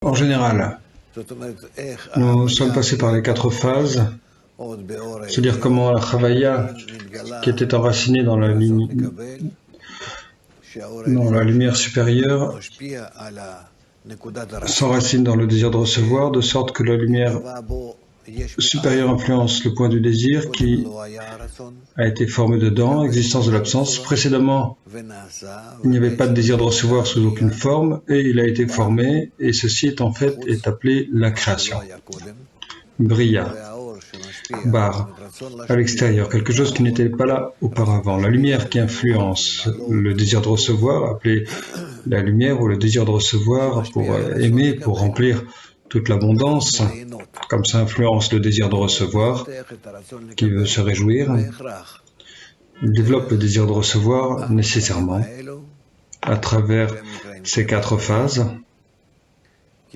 En général, nous sommes passés par les 4 phases, c'est-à-dire comment la Chavaya, qui était enracinée dans la lumière supérieure, s'enracine dans le désir de recevoir, de sorte que la lumière supérieure influence le point du désir qui a été formé dedans, existence de l'absence. Précédemment, il n'y avait pas de désir de recevoir sous aucune forme, et il a été formé, et ceci est appelé la création. Briya, bar, à l'extérieur, quelque chose qui n'était pas là auparavant. La lumière qui influence le désir de recevoir, appelé la lumière ou le désir de recevoir pour aimer, pour remplir toute l'abondance, comme ça influence le désir de recevoir, qui veut se réjouir. Il développe le désir de recevoir nécessairement à travers ces 4 phases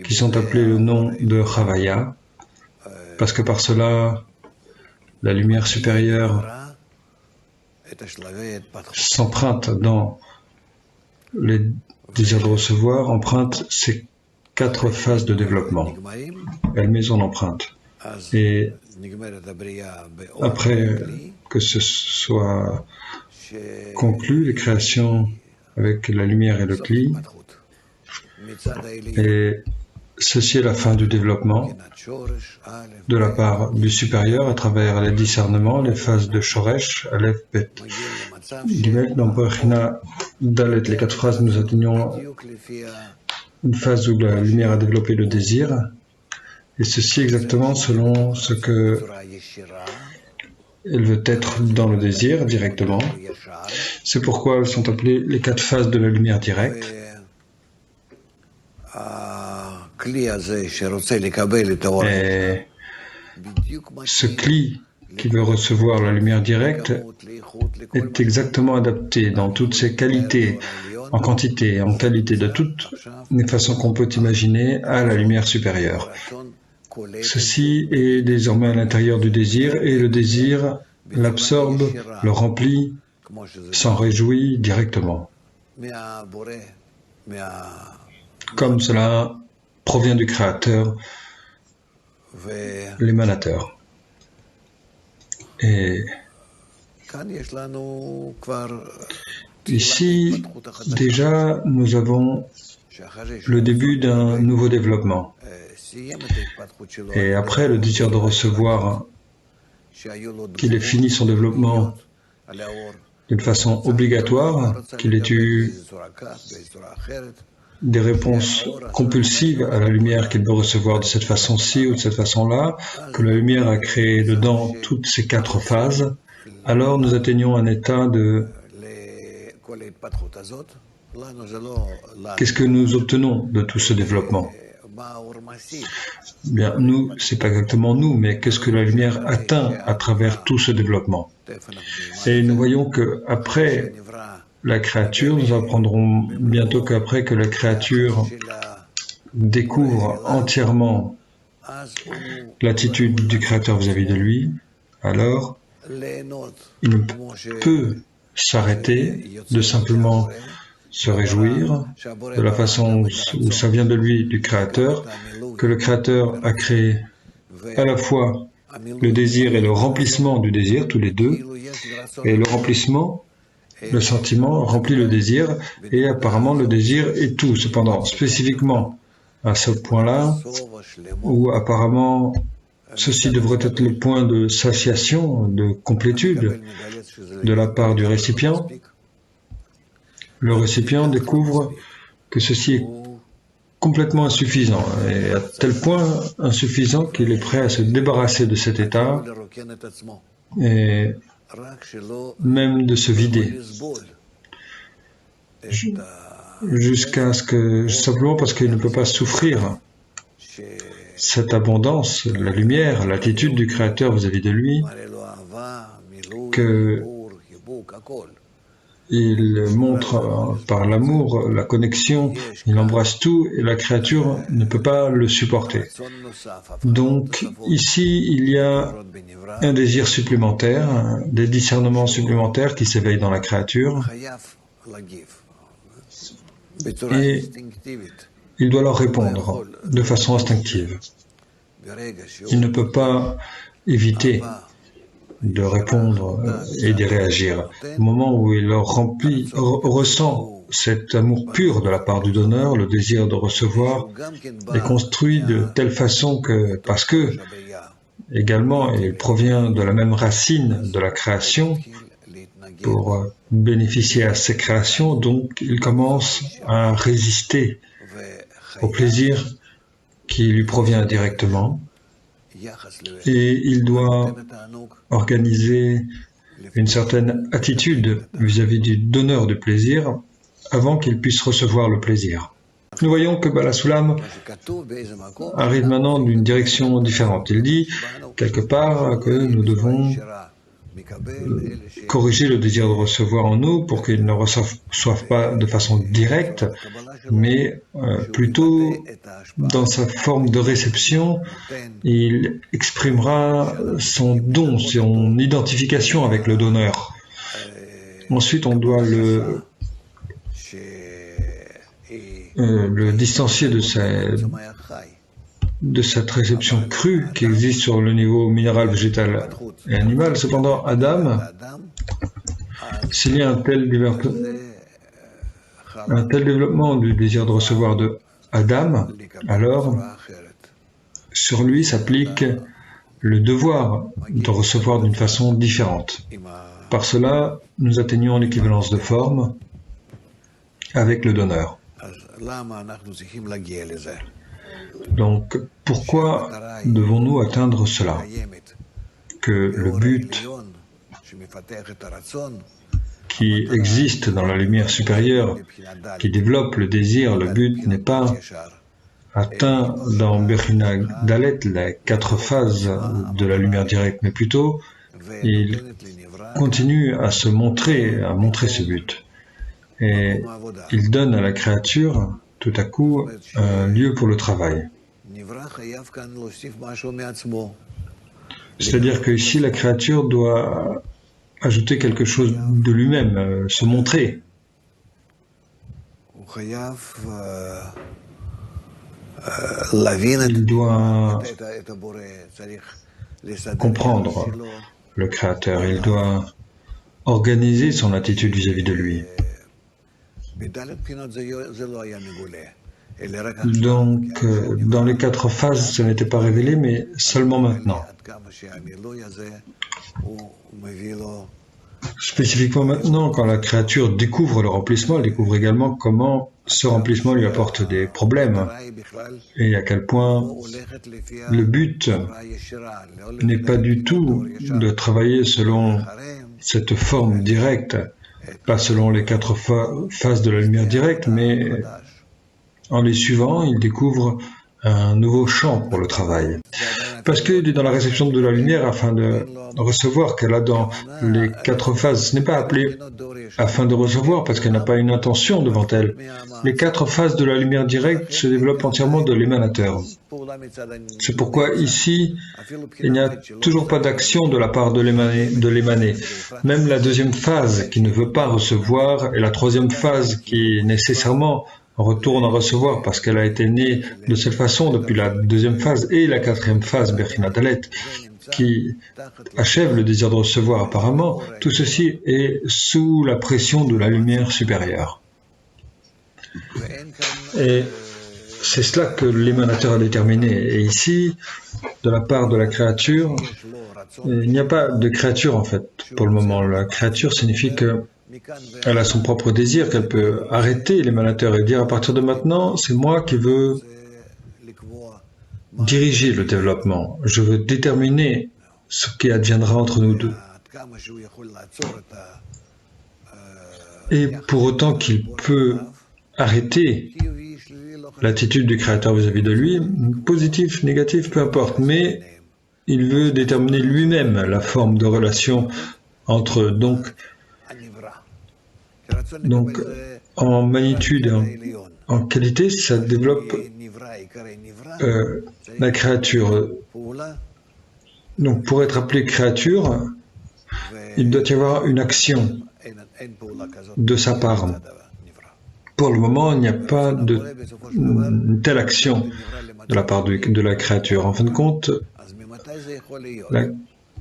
qui sont appelées le nom de Chavaya, parce que par cela, la lumière supérieure s'emprunte dans les désirs de recevoir, emprunte ces 4 phases de développement. Elle met son empreinte. Et après que ce soit conclu, les créations avec la lumière et le Kli, et ceci est la fin du développement de la part du supérieur à travers les discernements, les phases de Shoresh, Aleph, Bet, Gimel. Dans Bechina Dalet, les 4 phrases, nous atteignons une phase où la lumière a développé le désir, et ceci exactement selon ce que elle veut être dans le désir directement. C'est pourquoi elles sont appelées les 4 phases de la lumière directe. Et ce Kli qui veut recevoir la lumière directe est exactement adapté dans toutes ses qualités, en quantité, en qualité, de toutes les façons qu'on peut imaginer à la lumière supérieure. Ceci est désormais à l'intérieur du désir, et le désir l'absorbe, le remplit, s'en réjouit directement. Comme cela provient du Créateur, l'émanateur. Et ici, déjà, nous avons le début d'un nouveau développement. Et après le désir de recevoir, qu'il ait fini son développement d'une façon obligatoire, qu'il ait eu des réponses compulsives à la lumière qu'il veut recevoir de cette façon-ci ou de cette façon-là, que la lumière a créé dedans toutes ces 4 phases, alors nous atteignons un état de... Qu'est-ce que nous obtenons de tout ce développement? Bien, nous, c'est pas exactement nous, mais qu'est-ce que la lumière atteint à travers tout ce développement? Et nous voyons que après la créature, nous apprendrons bientôt qu'après que la créature découvre entièrement l'attitude du Créateur vis-à-vis de lui, alors il ne peut s'arrêter de simplement se réjouir de la façon où ça vient de lui, du Créateur, que le Créateur a créé à la fois le désir et le remplissement du désir, tous les deux, et le remplissement, le sentiment remplit le désir, et apparemment le désir est tout. Cependant, spécifiquement à ce point-là, où apparemment ceci devrait être le point de satiation, de complétude de la part du récipient, le récipient découvre que ceci est complètement insuffisant, et à tel point insuffisant qu'il est prêt à se débarrasser de cet état et même de se vider, jusqu'à ce que, simplement parce qu'il ne peut pas souffrir cette abondance, la lumière, l'attitude du Créateur vis-à-vis de lui, que il montre par l'amour, la connexion, il embrasse tout, et la créature ne peut pas le supporter. Donc ici, il y a un désir supplémentaire, des discernements supplémentaires qui s'éveillent dans la créature, et il doit leur répondre de façon instinctive. Il ne peut pas éviter de répondre et d'y réagir. Au moment où il ressent cet amour pur de la part du donneur, le désir de recevoir est construit de telle façon que, parce que également il provient de la même racine de la création, pour bénéficier à ces créations, donc il commence à résister au plaisir qui lui provient directement, et il doit organiser une certaine attitude vis-à-vis du donneur de plaisir avant qu'il puisse recevoir le plaisir. Nous voyons que Baal HaSulam arrive maintenant d'une direction différente. Il dit quelque part que nous devons corriger le désir de recevoir en nous pour qu'il ne reçoive pas de façon directe, mais plutôt dans sa forme de réception, il exprimera son don, son identification avec le donneur. Ensuite, on doit le distancier de cette réception crue qui existe sur le niveau minéral, végétal et animal. Cependant, Adam, s'il y a un tel développement du désir de recevoir de Adam, alors sur lui s'applique le devoir de recevoir d'une façon différente. Par cela, nous atteignons l'équivalence de forme avec le donneur. Donc, pourquoi devons-nous atteindre cela? Que le but qui existe dans la lumière supérieure, qui développe le désir, le but n'est pas atteint dans Bechina Dalet, les 4 phases de la lumière directe, mais plutôt il continue à montrer ce but. Et il donne à la créature tout à coup un lieu pour le travail. C'est-à-dire que ici la créature doit ajouter quelque chose de lui-même, se montrer. Il doit comprendre le Créateur, il doit organiser son attitude vis-à-vis de lui. Donc, dans les 4 phases, ce n'était pas révélé, mais seulement maintenant. Spécifiquement maintenant, quand la créature découvre le remplissement, elle découvre également comment ce remplissement lui apporte des problèmes et à quel point le but n'est pas du tout de travailler selon cette forme directe, pas selon les 4 phases de la lumière directe, mais en les suivant, il découvre un nouveau champ pour le travail. Parce qu'il est dans la réception de la lumière afin de recevoir, qu'elle a dans les 4 phases. Ce n'est pas appelé afin de recevoir parce qu'elle n'a pas une intention devant elle. Les 4 phases de la lumière directe se développent entièrement de l'émanateur. C'est pourquoi ici, il n'y a toujours pas d'action de la part de l'émané. Même la 2e phase qui ne veut pas recevoir et la 3e phase qui nécessairement retourne à recevoir parce qu'elle a été née de cette façon depuis la 2e phase et la 4e phase, Bechina Dalet, qui achève le désir de recevoir apparemment. Tout ceci est sous la pression de la lumière supérieure. Et c'est cela que l'émanateur a déterminé. Et ici, de la part de la créature, il n'y a pas de créature en fait pour le moment. La créature signifie que elle a son propre désir, qu'elle peut arrêter l'émanateur et dire à partir de maintenant, c'est moi qui veux diriger le développement. Je veux déterminer ce qui adviendra entre nous deux. Et pour autant qu'il peut arrêter l'attitude du Créateur vis-à-vis de lui, positif, négatif, peu importe, mais il veut déterminer lui-même la forme de relation entre eux. Donc, en magnitude et en qualité, ça développe la créature. Donc, pour être appelé créature, il doit y avoir une action de sa part. Pour le moment, il n'y a pas de telle action de la part de la créature. En fin de compte, la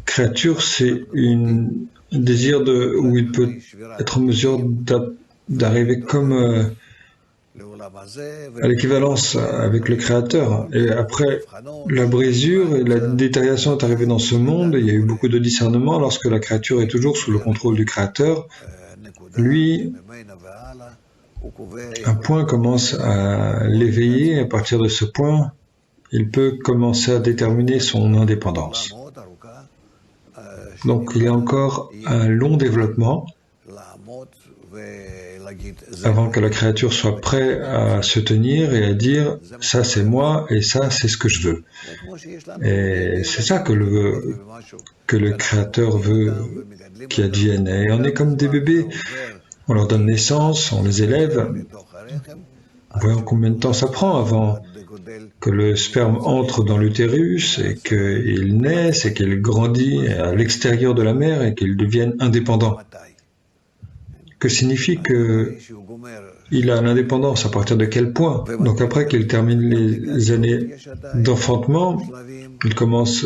créature, c'est un désir où il peut être en mesure d'arriver comme à l'équivalence avec le Créateur. Et après la brisure et la détérioration est arrivée dans ce monde, il y a eu beaucoup de discernement lorsque la créature est toujours sous le contrôle du Créateur. Lui, un point commence à l'éveiller, et à partir de ce point, il peut commencer à déterminer son indépendance. Donc il y a encore un long développement avant que la créature soit prête à se tenir et à dire « ça c'est moi et ça c'est ce que je veux ». Et c'est ça que le Créateur veut qu'il advienne. Et on est comme des bébés, on leur donne naissance, on les élève. Voyons combien de temps ça prend avant que le sperme entre dans l'utérus et qu'il naisse et qu'il grandit à l'extérieur de la mère et qu'il devienne indépendant. Que signifie qu'il a l'indépendance, à partir de quel point? Donc après qu'il termine les années d'enfantement, il commence,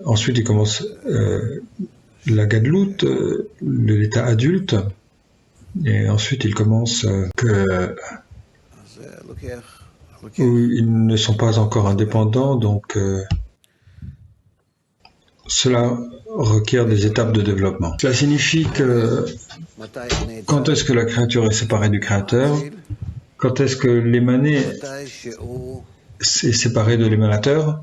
ensuite il commence la gadlout, l'état adulte, et ensuite il commence où ils ne sont pas encore indépendants, donc cela requiert des étapes de développement. Cela signifie que quand est-ce que la créature est séparée du Créateur? Quand est-ce que l'émané est séparé de l'émanateur?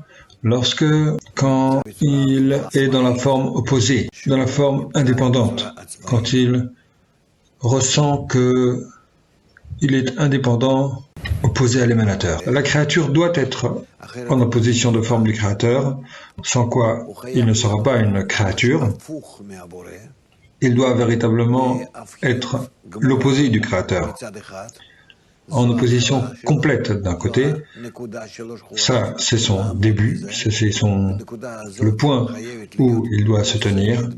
Quand il est dans la forme opposée, dans la forme indépendante, quand il ressent qu'il est indépendant, opposé à l'émanateur. La créature doit être en opposition de forme du Créateur, sans quoi il ne sera pas une créature. Il doit véritablement être l'opposé du Créateur, en opposition complète d'un côté. Ça, c'est son début, c'est le point où il doit se tenir,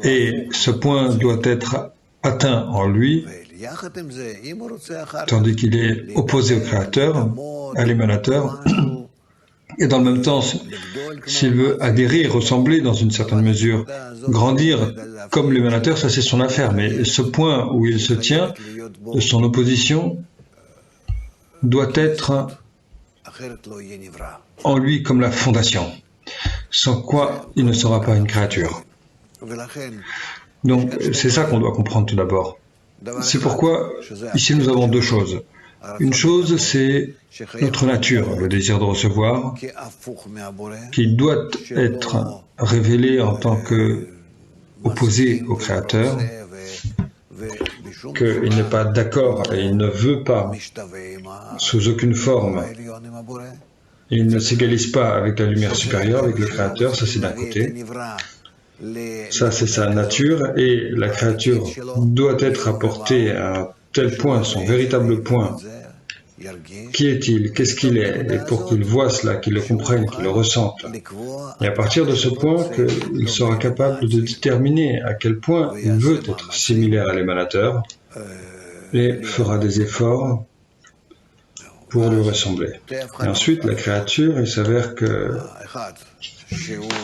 et ce point doit être atteint en lui, tandis qu'il est opposé au Créateur, à l'émanateur, et dans le même temps, s'il veut adhérer, ressembler dans une certaine mesure, grandir comme l'émanateur, ça c'est son affaire, mais ce point où il se tient, de son opposition, doit être en lui comme la fondation, sans quoi il ne sera pas une créature. Donc c'est ça qu'on doit comprendre tout d'abord. C'est pourquoi ici nous avons deux choses. Une chose, c'est notre nature, le désir de recevoir, qui doit être révélé en tant qu'opposé au Créateur, qu'il n'est pas d'accord et il ne veut pas, sous aucune forme, il ne s'égalise pas avec la lumière supérieure, avec le Créateur, ça c'est d'un côté. Ça, c'est sa nature, et la créature doit être apportée à tel point, son véritable point. Qui est-il? Qu'est-ce qu'il est? Et pour qu'il voie cela, qu'il le comprenne, qu'il le ressente. Et à partir de ce point, qu'il sera capable de déterminer à quel point il veut être similaire à l'émanateur, et fera des efforts pour lui ressembler. Et ensuite, la créature, il s'avère qu'elle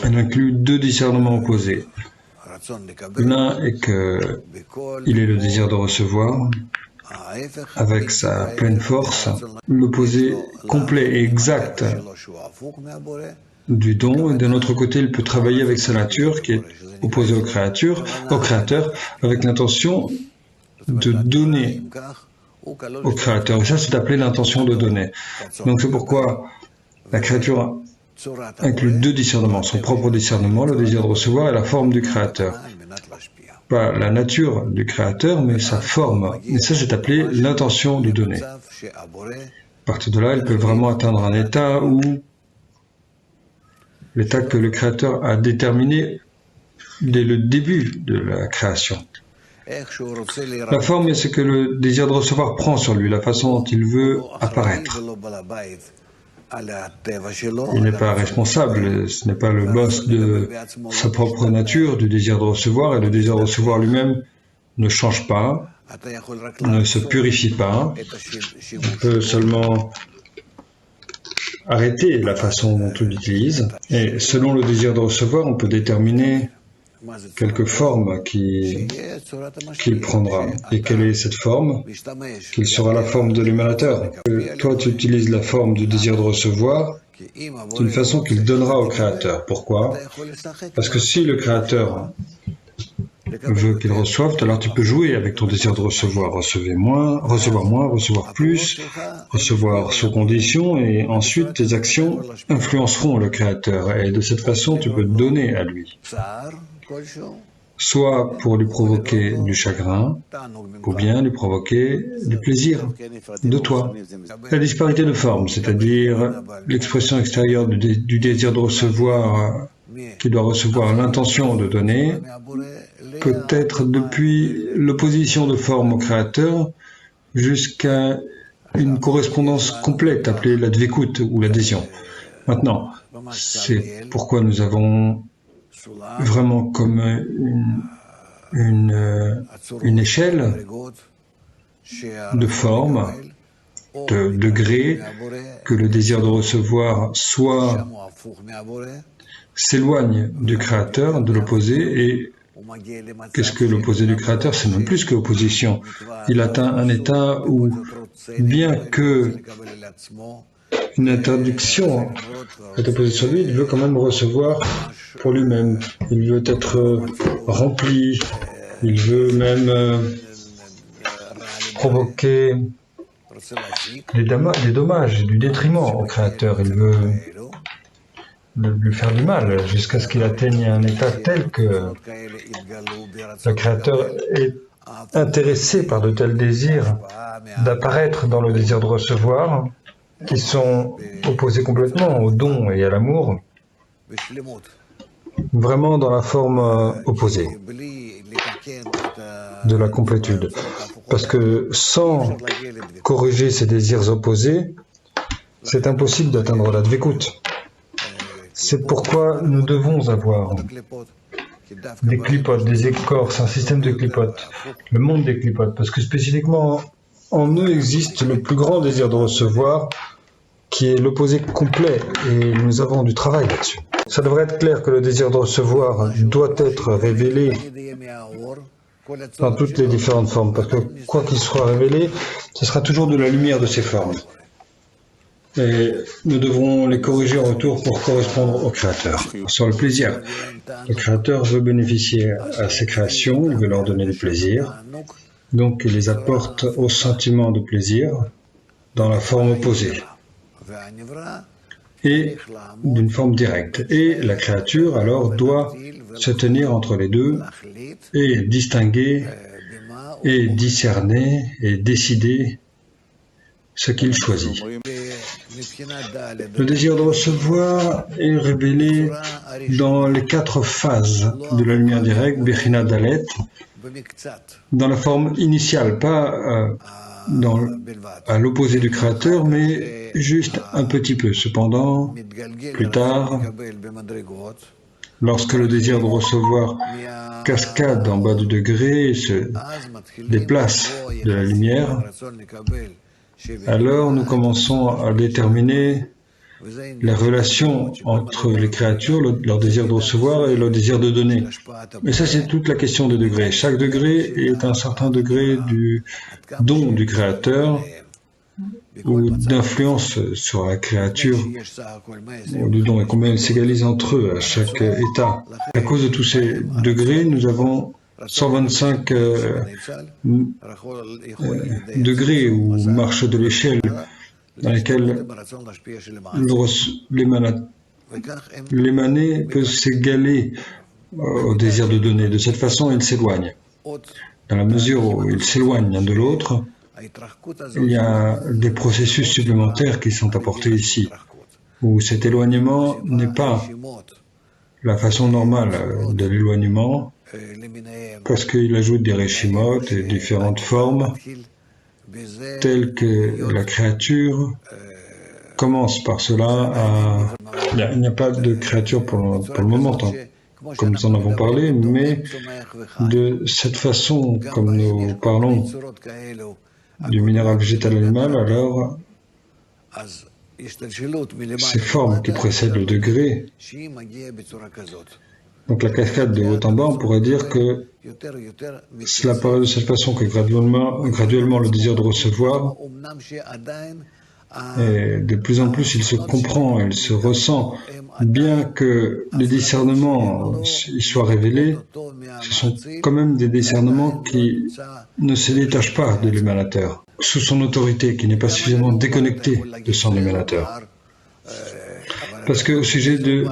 inclut deux discernements opposés. L'un est qu'il est le désir de recevoir avec sa pleine force, l'opposé complet et exact du don, et d'un autre côté, il peut travailler avec sa nature qui est opposée au Créateur, avec l'intention de donner au Créateur. Et ça, c'est appelé l'intention de donner. Donc c'est pourquoi la créature inclut deux discernements, son propre discernement, le désir de recevoir, et la forme du Créateur. Pas la nature du Créateur, mais sa forme. Et ça, c'est appelé l'intention de donner. À partir de là, elle peut vraiment atteindre un état où l'état que le Créateur a déterminé dès le début de la création. La forme, c'est que le désir de recevoir prend sur lui, la façon dont il veut apparaître. Il n'est pas responsable, ce n'est pas le boss de sa propre nature, du désir de recevoir, et le désir de recevoir lui-même ne change pas, ne se purifie pas. On peut seulement arrêter la façon dont on l'utilise. Et selon le désir de recevoir, on peut déterminer quelques formes qu'il prendra. Et quelle est cette forme? Quelle sera la forme de l'émanateur? Toi, tu utilises la forme du désir de recevoir d'une façon qu'il donnera au Créateur. Pourquoi? Parce que si le Créateur veut qu'il reçoive, alors tu peux jouer avec ton désir de recevoir. Recevoir plus, recevoir sous condition, et ensuite tes actions influenceront le Créateur. Et de cette façon, tu peux donner à lui. Soit pour lui provoquer du chagrin, ou bien lui provoquer du plaisir de toi. La disparité de forme, c'est-à-dire l'expression extérieure du désir de recevoir, qui doit recevoir l'intention de donner, peut être depuis l'opposition de forme au Créateur jusqu'à une correspondance complète appelée la dvekut ou l'adhésion. Maintenant, c'est pourquoi nous avons vraiment comme une échelle de forme, de degrés, que le désir de recevoir soit s'éloigne du Créateur, de l'opposé, et qu'est-ce que l'opposé du Créateur? C'est même plus que opposition. Il atteint un état où, bien que une interdiction est opposée sur lui, il veut quand même recevoir pour lui-même. Il veut être rempli. Il veut même provoquer des dommages, du détriment au Créateur. Il veut lui faire du mal jusqu'à ce qu'il atteigne un état tel que le Créateur est intéressé par de tels désirs d'apparaître dans le désir de recevoir, qui sont opposés complètement au don et à l'amour, vraiment dans la forme opposée de la complétude. Parce que sans corriger ces désirs opposés, c'est impossible d'atteindre la dvekut. C'est pourquoi nous devons avoir des clipotes, des écorces, un système de clipotes, le monde des clipotes, parce que spécifiquement en eux existe le plus grand désir de recevoir, qui est l'opposé complet, et nous avons du travail là-dessus. Ça devrait être clair que le désir de recevoir doit être révélé dans toutes les différentes formes, parce que quoi qu'il soit révélé, ce sera toujours de la lumière de ces formes. Et nous devrons les corriger en retour pour correspondre au Créateur. Sur le plaisir, le Créateur veut bénéficier à ses créations, il veut leur donner du plaisir, donc il les apporte au sentiment de plaisir dans la forme opposée et d'une forme directe. Et la créature alors doit se tenir entre les deux et distinguer et discerner et décider ce qu'il choisit. Le désir de recevoir est révélé dans les 4 phases de la lumière directe, Bechina Dalet, dans la forme initiale, pas à l'opposé du Créateur, mais juste un petit peu. Cependant, plus tard, lorsque le désir de recevoir cascade en bas du degré et se déplace de la lumière, alors nous commençons à déterminer la relation entre les créatures, leur désir de recevoir et leur désir de donner. Et ça, c'est toute la question des degrés. Chaque degré est un certain degré du don du Créateur ou d'influence sur la créature ou du don, et combien ils s'égalisent entre eux à chaque état. À cause de tous ces degrés, nous avons 125 degrés ou marches de l'échelle dans lesquelles l'émané peut s'égaler au désir de donner. De cette façon, il s'éloigne. Dans la mesure où il s'éloigne l'un de l'autre, il y a des processus supplémentaires qui sont apportés ici, où cet éloignement n'est pas la façon normale de l'éloignement, parce qu'il ajoute des réchimot et différentes formes, telles que la créature commence par cela à... Il n'y a pas de créature pour le moment. comme nous en avons parlé, mais de cette façon, comme nous parlons du minéral végétal animal, alors ces formes qui précèdent le degré, donc la cascade de haut en bas, on pourrait dire que cela paraît de cette façon que graduellement le désir de recevoir, et de plus en plus il se comprend, il se ressent, bien que les discernements y soient révélés, ce sont quand même des discernements qui ne se détachent pas de l'émanateur, sous son autorité, qui n'est pas suffisamment déconnecté de son émanateur. Parce qu'au sujet de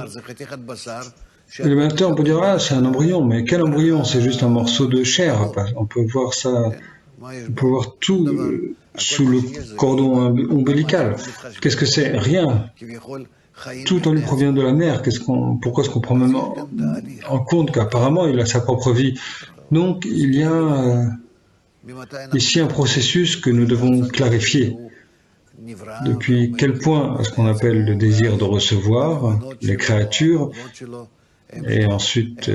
l'émanateur, on peut dire « Ah, c'est un embryon », mais quel embryon? C'est juste un morceau de chair. On peut voir ça, on peut voir tout sous le cordon ombilical. Qu'est-ce que c'est? Rien. Tout en lui provient de la mère. Pourquoi est-ce qu'on prend même en compte qu'apparemment il a sa propre vie? Donc il y a ici un processus que nous devons clarifier. Depuis quel point est-ce qu'on appelle le désir de recevoir les créatures et ensuite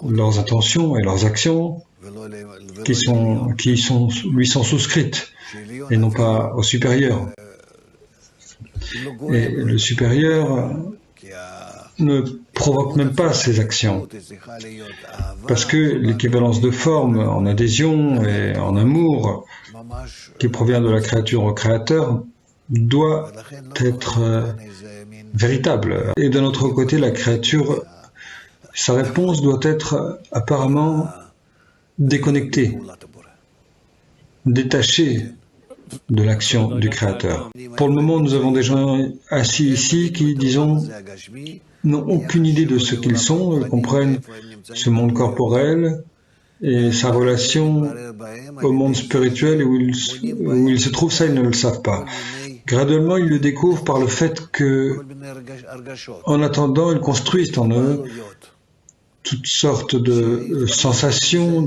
leurs intentions et leurs actions qui lui sont souscrites et non pas au supérieur. Et le supérieur ne provoque même pas ces actions parce que l'équivalence de forme en adhésion et en amour qui provient de la créature au créateur doit être véritable. Et d'un autre côté, la créature, sa réponse doit être apparemment déconnectée, détachée de l'action du créateur. Pour le moment, nous avons des gens assis ici qui, disons, n'ont aucune idée de ce qu'ils sont, ils comprennent ce monde corporel et sa relation au monde spirituel où ils se trouvent, ça ils ne le savent pas. Graduellement, ils le découvrent par le fait que, en attendant, ils construisent en eux toutes sortes de sensations,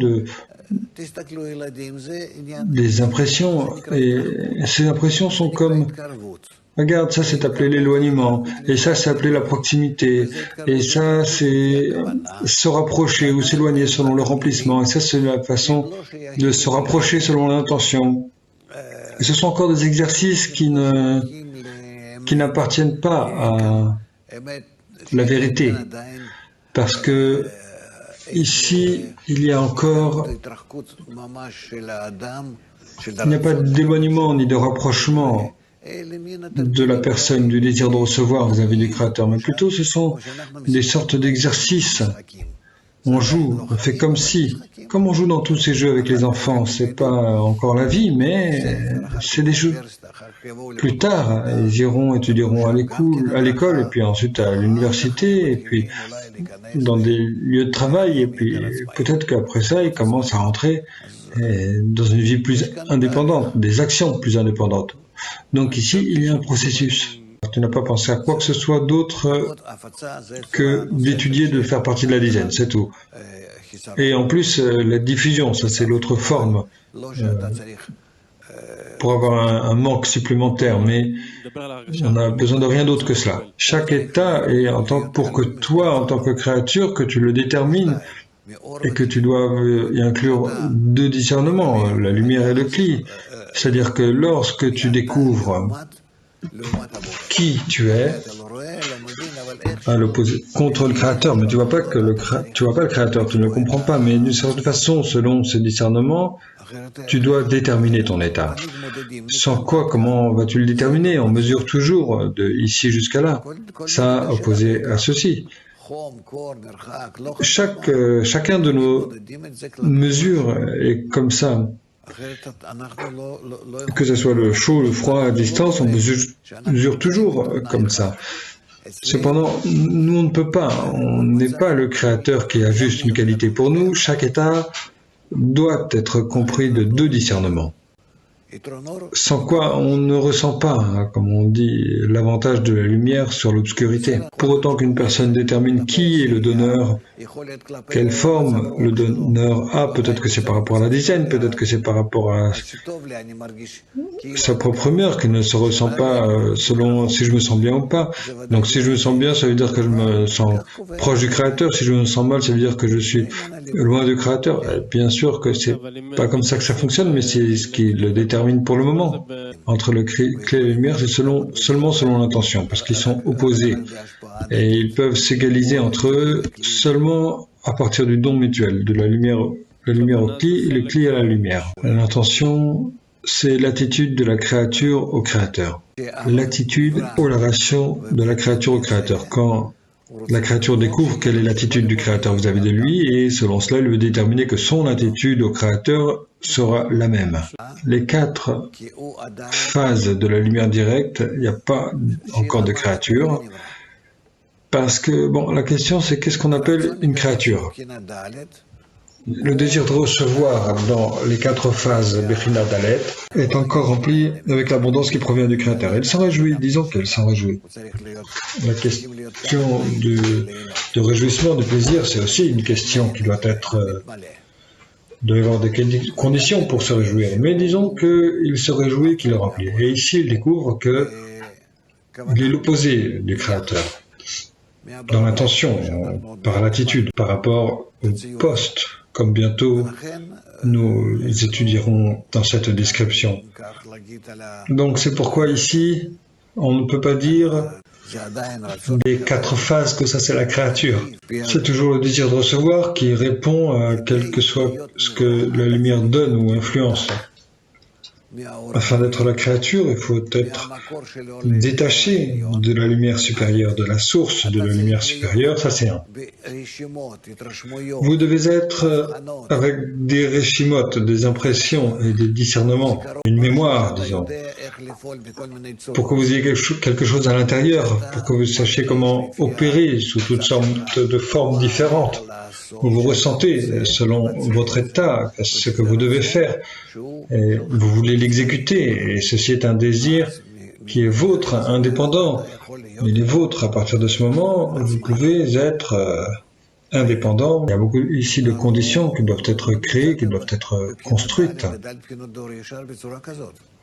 des impressions, et ces impressions sont comme, regarde, ça c'est appelé l'éloignement, et ça c'est appelé la proximité, et ça c'est se rapprocher ou s'éloigner selon le remplissement, et ça c'est la façon de se rapprocher selon l'intention. Et ce sont encore des exercices qui n'appartiennent pas à la vérité, parce que ici, il y a encore, il n'y a pas d'éloignement ni de rapprochement de la personne, du désir de recevoir vis-à-vis du Créateur, mais plutôt ce sont des sortes d'exercices. On joue, on fait comme on joue dans tous ces jeux avec les enfants, c'est pas encore la vie, mais c'est des jeux. Plus tard, ils étudieront à l'école, et puis ensuite à l'université, et puis dans des lieux de travail, et puis peut-être qu'après ça, ils commencent à rentrer dans une vie plus indépendante, des actions plus indépendantes. Donc ici, il y a un processus. Tu n'as pas pensé à quoi que ce soit d'autre que d'étudier, de faire partie de la dizaine, c'est tout. Et en plus, la diffusion, ça c'est l'autre forme, pour avoir un manque supplémentaire, mais on n'a besoin de rien d'autre que cela. Chaque état est pour que toi, en tant que créature, que tu le détermines et que tu dois y inclure deux discernements, la lumière et le cli. C'est-à-dire que lorsque tu découvres qui tu es, à l'opposé, contre le créateur, mais tu vois pas le créateur, tu ne le comprends pas, mais d'une certaine façon, selon ce discernement, tu dois déterminer ton état. Sans quoi, comment vas-tu le déterminer? On mesure toujours de ici jusqu'à là. Ça opposé à ceci. Chacun de nos mesures est comme ça. Que ce soit le chaud, le froid à distance, on mesure toujours comme ça. Cependant, nous on ne peut pas, on n'est pas le créateur qui a juste une qualité pour nous. Chaque état doit être compris de deux discernements. sans quoi on ne ressent pas, hein, comme on dit, l'avantage de la lumière sur l'obscurité. Pour autant qu'une personne détermine qui est le donneur, quelle forme le donneur a, peut-être que c'est par rapport à la dizaine, peut-être que c'est par rapport à sa propre humeur, qu'il ne se ressent pas selon si je me sens bien ou pas. Donc si je me sens bien, ça veut dire que je me sens proche du Créateur. Si je me sens mal, ça veut dire que je suis loin du Créateur. Et bien sûr que c'est pas comme ça que ça fonctionne, mais c'est ce qui le détermine pour le moment. Entre le clé et la lumière, c'est seulement selon l'intention, parce qu'ils sont opposés. Et ils peuvent s'égaliser entre eux seulement à partir du don mutuel, de la lumière au cli et le cli à la lumière. L'intention, c'est l'attitude de la créature au créateur. L'attitude ou la relation de la créature au créateur. Quand la créature découvre quelle est l'attitude du créateur vis-à-vis de lui, et selon cela, il veut déterminer que son attitude au créateur sera la même. Les 4 phases de la lumière directe, il n'y a pas encore de créature, parce que, bon, la question c'est qu'est-ce qu'on appelle une créature? Le désir de recevoir dans les 4 phases Bechina Dalet est encore rempli avec l'abondance qui provient du Créateur. Elle s'en réjouit, disons qu'elle s'en réjouit. La question de réjouissement, de plaisir, c'est aussi une question qui doit être... Il doit y avoir des conditions pour se réjouir. Mais disons qu'il se réjouit, qu'il le remplit. Et ici, il découvre qu'il est l'opposé du Créateur. Dans l'intention, par l'attitude, par rapport au poste, comme bientôt nous étudierons dans cette description. Donc c'est pourquoi ici, on ne peut pas dire des 4 phases que ça c'est la créature. C'est toujours le désir de recevoir qui répond à quel que soit ce que la lumière donne ou influence. Afin d'être la créature, il faut être détaché de la lumière supérieure, de la source de la lumière supérieure, ça c'est un. Vous devez être avec des réchimotes, des impressions et des discernements, une mémoire, disons, pour que vous ayez quelque chose à l'intérieur, pour que vous sachiez comment opérer sous toutes sortes de formes différentes. Vous ressentez selon votre état ce que vous devez faire et vous voulez l'exécuter et ceci est un désir qui est vôtre, indépendant. Il est vôtre. À partir de ce moment, vous pouvez être indépendant. Il y a beaucoup ici de conditions qui doivent être créées, qui doivent être construites.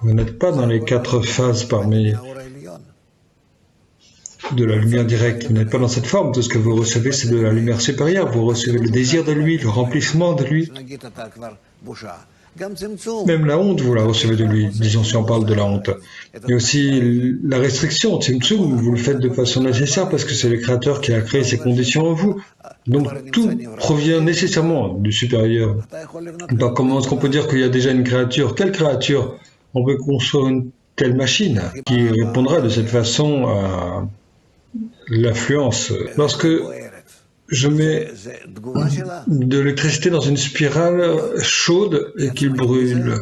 Vous n'êtes pas dans les 4 phases parmi de la lumière directe. Vous n'êtes pas dans cette forme. Tout ce que vous recevez, c'est de la lumière supérieure. Vous recevez le désir de lui, le remplissement de lui. Même la honte, vous la recevez de lui. Disons si on parle de la honte. Et aussi la restriction, Tzimtzum, vous le faites de façon nécessaire parce que c'est le Créateur qui a créé ces conditions en vous. Donc tout provient nécessairement du supérieur. Donc comment est-ce qu'on peut dire qu'il y a déjà une créature? Quelle créature? On peut construire une telle machine qui répondra de cette façon à l'influence. Lorsque je mets de l'électricité dans une spirale chaude et qu'il brûle,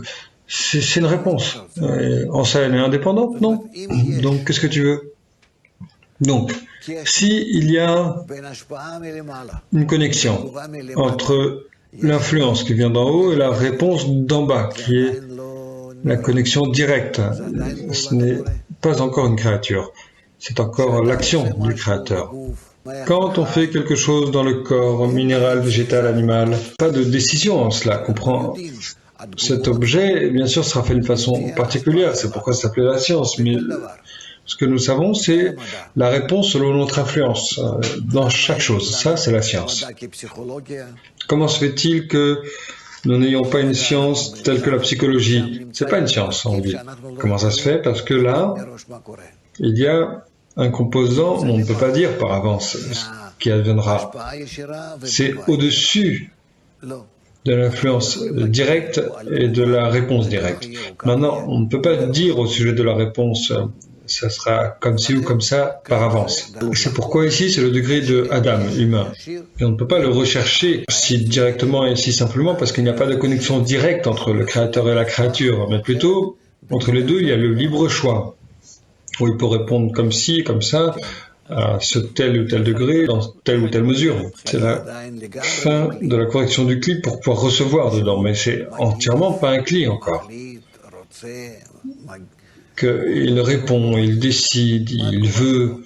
c'est une réponse. En ça, elle est indépendante? Non. Donc, qu'est-ce que tu veux? Donc, s'il y a une connexion entre l'influence qui vient d'en haut et la réponse d'en bas, qui est la connexion directe, ce n'est pas encore une créature. C'est encore l'action du Créateur. Quand on fait quelque chose dans le corps, minéral, végétal, animal, pas de décision en cela. On prend cet objet, bien sûr, sera fait d'une façon particulière. C'est pourquoi ça s'appelait la science. Mais ce que nous savons, c'est la réponse selon notre influence dans chaque chose. Ça, c'est la science. Comment se fait-il que nous n'ayons pas une science telle que la psychologie? C'est pas une science, on dit. Comment ça se fait? Parce que là, il y a un composant, on ne peut pas dire par avance ce qui adviendra. C'est au-dessus de l'influence directe et de la réponse directe. Maintenant, on ne peut pas dire au sujet de la réponse, ça sera comme ci ou comme ça par avance. C'est pourquoi ici, c'est le degré de Adam, humain. Et on ne peut pas le rechercher si directement et si simplement parce qu'il n'y a pas de connexion directe entre le créateur et la créature, mais plutôt, entre les deux, il y a le libre choix. Où il peut répondre comme ci, comme ça, à ce tel ou tel degré, dans telle ou telle mesure. C'est la fin de la correction du cli pour pouvoir recevoir dedans, mais c'est entièrement pas un cli encore. qu'il répond, il décide, il veut,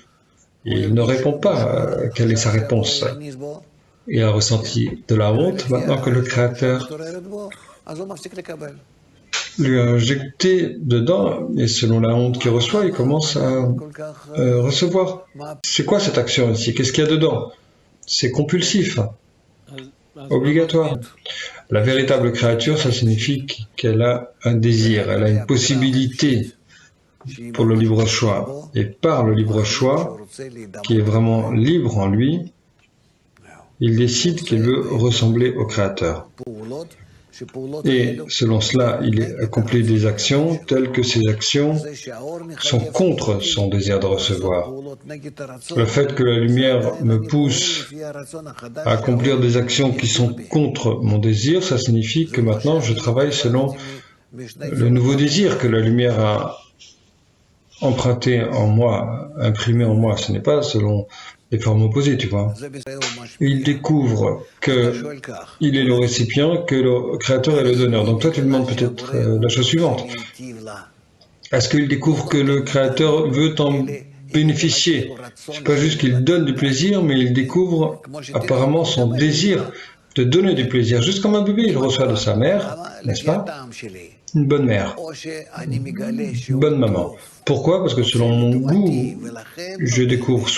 et il ne répond pas. Quelle est sa réponse? Il a ressenti de la honte maintenant que le Créateur lui a injecté dedans, et selon la honte qu'il reçoit, il commence à recevoir. C'est quoi cette action ici? Qu'est-ce qu'il y a dedans? C'est compulsif, obligatoire. La véritable créature, ça signifie qu'elle a un désir, elle a une possibilité pour le libre choix. Et par le libre choix, qui est vraiment libre en lui, il décide qu'il veut ressembler au Créateur. Et selon cela, il accomplit des actions telles que ces actions sont contre son désir de recevoir. Le fait que la lumière me pousse à accomplir des actions qui sont contre mon désir, ça signifie que maintenant je travaille selon le nouveau désir que la lumière a emprunté en moi, imprimé en moi. Ce n'est pas selon les formes opposées, tu vois. Il découvre qu'il est le récipient, que le Créateur est le donneur. Donc toi, tu demandes peut-être la chose suivante. Est-ce qu'il découvre que le Créateur veut en bénéficier? C'est pas juste qu'il donne du plaisir, mais il découvre apparemment son désir de donner du plaisir. Juste comme un bébé, il reçoit de sa mère, n'est-ce pas? Une bonne mère, une bonne maman. Pourquoi? Parce que selon mon goût, je découvre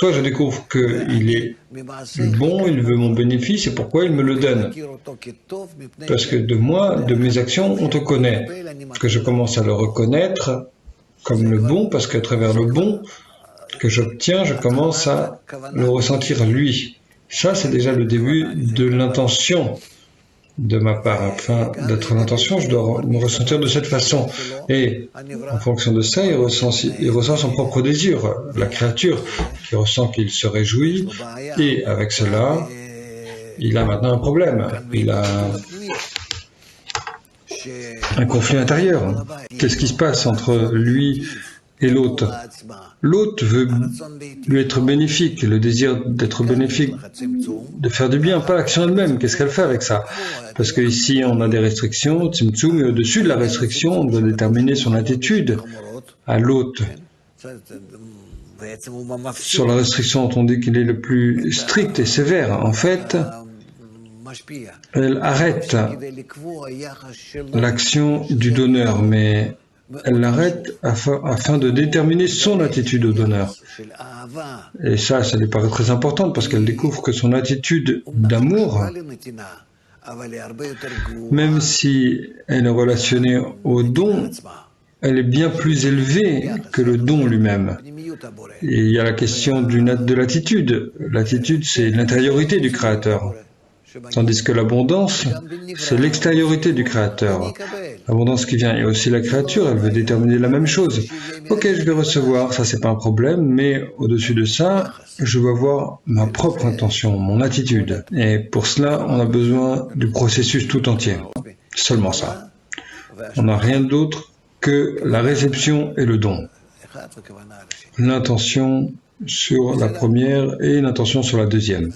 qu'il est bon, il veut mon bénéfice, et pourquoi il me le donne? Parce que de moi, de mes actions, on te connaît. Parce que je commence à le reconnaître comme le bon, parce qu'à travers le bon que j'obtiens, je commence à le ressentir lui. Ça, c'est déjà le début de l'intention de ma part. Afin d'être l'intention, je dois me ressentir de cette façon. Et en fonction de ça, il ressent son propre désir. La créature qui ressent qu'il se réjouit. Et avec cela, il a maintenant un problème. Il a un conflit intérieur. Qu'est-ce qui se passe entre lui et l'autre? L'autre veut lui être bénéfique, le désir d'être bénéfique, de faire du bien, pas l'action elle-même. Qu'est-ce qu'elle fait avec ça? Parce qu'ici, on a des restrictions, Tzimtzum, et au-dessus de la restriction, on doit déterminer son attitude à l'autre. Sur la restriction, on dit qu'il est le plus strict et sévère. En fait, elle arrête l'action du donneur, mais elle l'arrête afin de déterminer son attitude au donneur. Et ça lui paraît très important parce qu'elle découvre que son attitude d'amour, même si elle est relationnée au don, elle est bien plus élevée que le don lui-même. Et il y a la question de l'attitude. L'attitude, c'est l'intériorité du Créateur. Tandis que l'abondance, c'est l'extériorité du Créateur. L'abondance qui vient, et aussi la créature, elle veut déterminer la même chose. Ok, je vais recevoir, ça c'est pas un problème, mais au-dessus de ça, je veux avoir ma propre intention, mon attitude. Et pour cela, on a besoin du processus tout entier. Seulement ça. On n'a rien d'autre que la réception et le don. L'intention sur la première et l'intention sur la deuxième.